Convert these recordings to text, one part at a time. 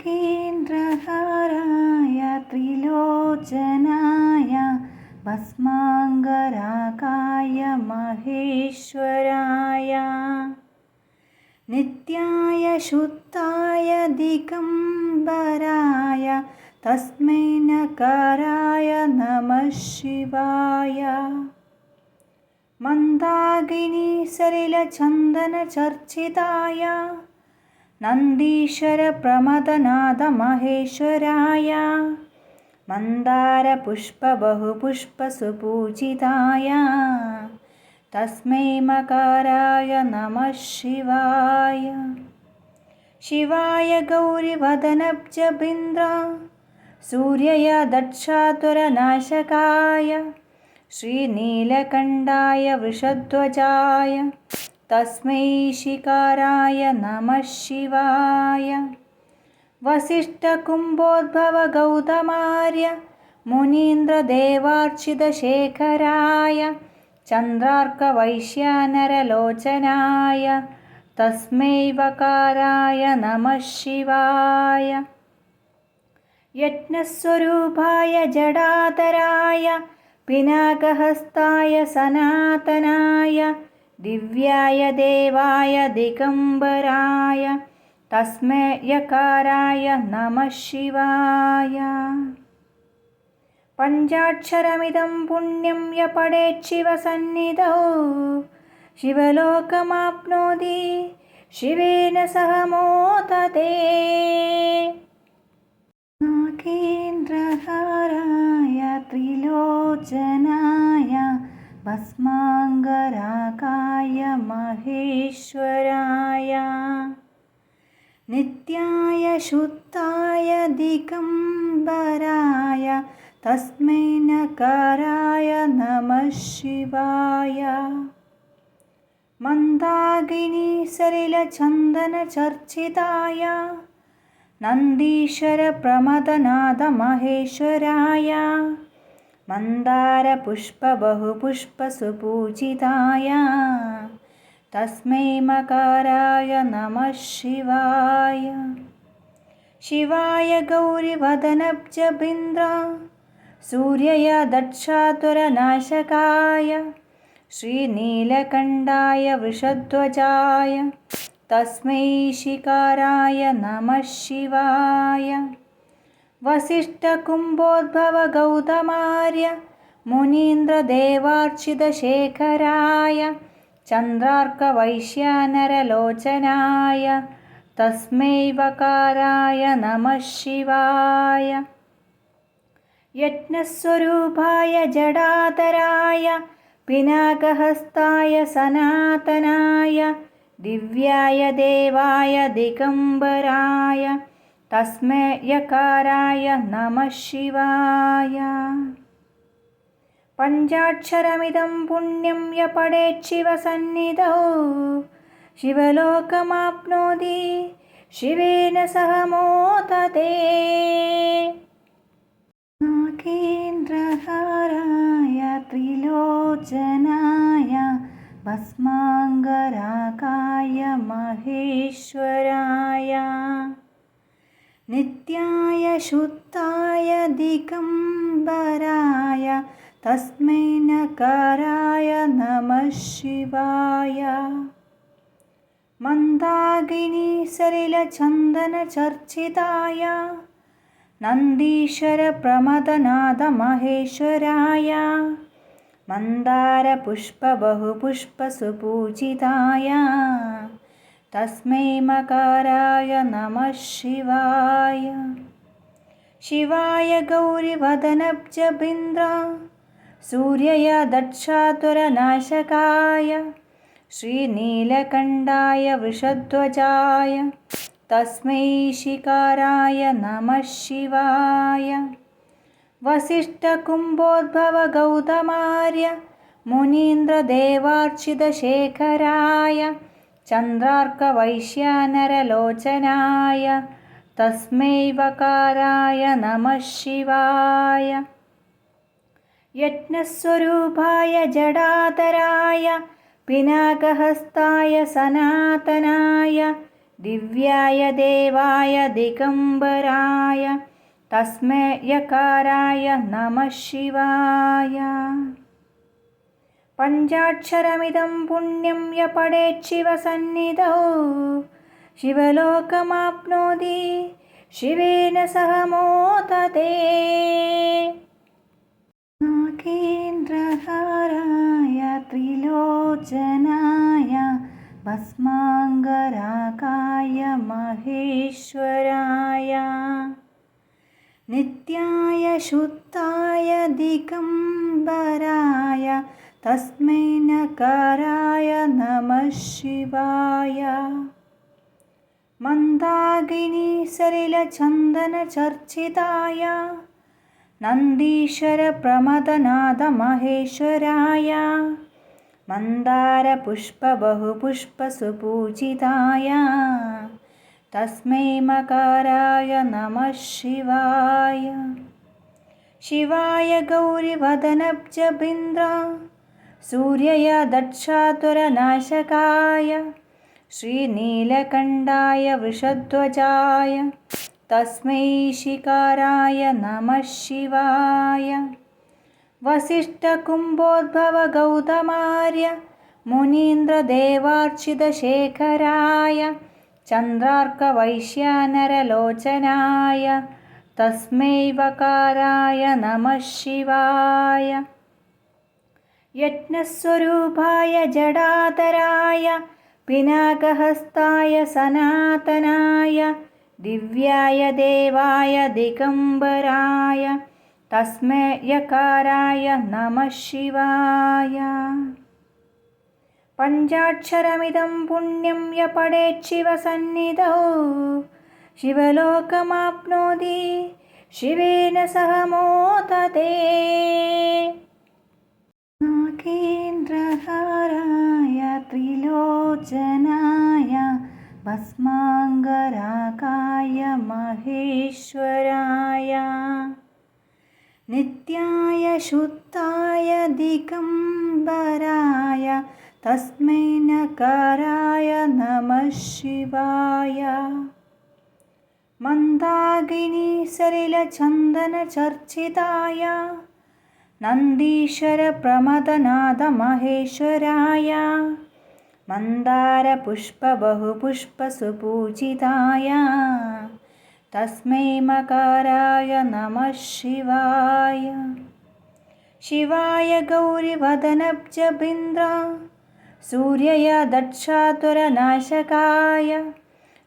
नागेन्द्रहाराय त्रिलोचनाय भस्माङ्गरागाय महेश्वराय नित्याय शुद्धाय दिगम्बराय तस्मै नकाराय नमः शिवाय मन्दाकिनी सलिलचन्दनचर्चिताय नन्दीश्वर प्रमदनाद महेश्वराय मन्दारपुष्प बहुपुष्पसुपूजिताय तस्मै मकाराय नमः शिवाय शिवाय गौरिवदनब्जबिन्द्र सूर्यय दक्षातुरनाशकाय श्रीनीलकण्ठाय वृषध्वजाय तस्मै शिकाराय नमः शिवाय वसिष्ठकुम्भोद्भव गौतमार्य मुनीन्द्रदेवार्चितशेखराय चन्द्रार्कवैश्यानरलोचनाय तस्मै वकाराय नमः शिवाय यज्ञस्वरूपाय जडाधराय पिनाकहस्ताय सनातनाय दिव्याय देवाय दिगम्बराय तस्मै यकाराय नमः शिवाय पञ्चाक्षरमिदं पुण्यं य पठेत् शिवसन्निधौ शिवलोकमाप्नोति शिवेन सह मोदते नागेन्द्रहाराय त्रिलोचनाय भस्माङ्गरागाय महेश्वराय नित्याय शुद्धाय दिगम्बराय तस्मै नकाराय नमः शिवाय मन्दाकिनी सलिलचन्दनचर्चिताय नन्दीश्वर प्रमदनाद महेश्वराय मन्दारपुष्प बहुपुष्पसुपूजिताय तस्मै मकाराय नमः शिवाय शिवाय गौरिवदनब्जबिन्द्र सूर्यय दक्षातुरनाशकाय श्रीनीलकण्ठाय वृषध्वजाय तस्मै शिकाराय नमः शिवाय वसिष्ठकुम्भोद्भव गौतमार्य मुनीन्द्रदेवार्चितशेखराय चन्द्रार्कवैश्यानरलोचनाय तस्मै वकाराय नमः शिवाय यज्ञस्वरूपाय जडाधराय पिनाकहस्ताय सनातनाय दिव्याय देवाय दिगम्बराय तस्मै यकाराय नमः शिवाय पञ्चाक्षरमिदं पुण्यं य पठेत् शिवसन्निधौ शिवलोकमाप्नोति शिवेन सह मोदते नागेन्द्रहाराय त्रिलोचनाय भस्माङ्गरागाय महेश्वराय नित्याय शुद्धाय दिगम्बराय तस्मै नकाराय नमः शिवाय मन्दाकिनी सलिलचन्दनचर्चिताय नन्दीश्वर प्रमदनाद महेश्वराय मन्दारपुष्प बहुपुष्पसुपूजिताय तस्मै मकाराय नमः शिवाय शिवाय गौरिवदनब्जबिन्द्र सूर्यय दक्षातुरनाशकाय श्रीनीलकण्ठाय वृषध्वजाय तस्मै शिकाराय नमः शिवाय वसिष्ठकुम्भोद्भव गौतमार्य मुनीन्द्रदेवार्चितशेखराय चन्द्रार्कवैश्यानरलोचनाय तस्मै वकाराय नमः शिवाय यज्ञस्वरूपाय जडाधराय पिनाकहस्ताय सनातनाय दिव्याय देवाय दिगम्बराय तस्मै यकाराय नमः शिवाय। पञ्चाक्षरमिदं पुण्यं य पठेत् शिवसन्निधौ शिवलोकमाप्नोति शिवेन सह मोदते। नागेन्द्रहाराय त्रिलोचनाय भस्माङ्गरागाय महेश्वराय नित्याय शुद्धाय दिगम्बराय तस्मै नकाराय नमः शिवाय। मन्दाकिनी सलिलचन्दनचर्चिताय नन्दीश्वरप्रमदनाद महेश्वराय मन्दारपुष्पबहुपुष्पसुपूजिताय तस्मै मकाराय नमः शिवाय। शिवाय गौरिवदनब्जबिन्द्र सूर्यय दक्षातुरनाशकाय श्रीनीलकण्ठाय वृषध्वजाय तस्मै शिकाराय नमः शिवाय। वसिष्ठकुम्भोद्भवगौतमार्य मुनीन्द्रदेवार्चितशेखराय चन्द्रार्कवैश्यानरलोचनाय तस्मै वकाराय नमः शिवाय। यज्ञस्वरूपाय जडाधराय पिनाकहस्ताय सनातनाय दिव्याय देवाय दिगम्बराय तस्मै यकाराय नमः शिवाय। पञ्चाक्षरमिदं पुण्यं य पठेत् शिवसन्निधौ शिवलोकमाप्नोति शिवेन सह मोदते। नागेन्द्रहाराय त्रिलोचनाय भस्माङ्गरागाय महेश्वराय नित्याय शुद्धाय दिगम्बराय तस्मै यकाराय नमः शिवाय। पञ्चाक्षरमिदं पुण्यं य पठेत् शिवसन्निधौ शिवलोकमाप्नोति शिवेन सह मोदते। नागेन्द्रहाराय त्रिलोचनाय भस्माङ्गरागाय महेश्वराय नित्याय शुद्धाय दिगम्बराय तस्मै नकाराय नमः शिवाय। मन्दाकिनी सलिलचन्दनचर्चिताय नन्दीश्वरप्रमदनाद महेश्वराय मन्दारपुष्पबहुपुष्पसुपूजिताय तस्मै मकाराय नमः शिवाय। शिवाय गौरिवदनब्जबिन्द्र सूर्यय दक्षातुरनाशकाय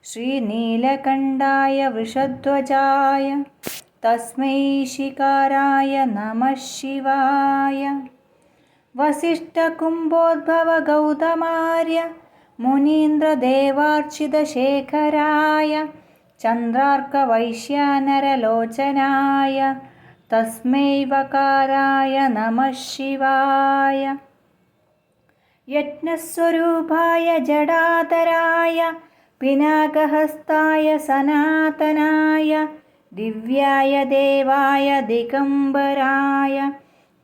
श्रीनीलकण्ठाय वृषध्वजाय तस्मै शिकाराय नमः शिवाय। वसिष्ठकुम्भोद्भवगौतमार्य मुनीन्द्रदेवार्चितशेखराय चन्द्रार्कवैश्यानरलोचनाय तस्मै वकाराय नमः शिवाय। यज्ञस्वरूपाय जडाधराय पिनाकहस्ताय सनातनाय दिव्याय देवाय दिगम्बराय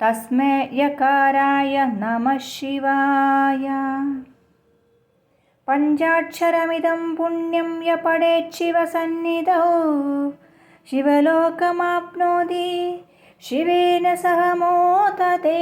तस्मै यकाराय नमः शिवाय। पञ्चाक्षरमिदं पुण्यं य पठेत् शिवसन्निधौ शिवलोकमाप्नोति शिवेन सह मोदते।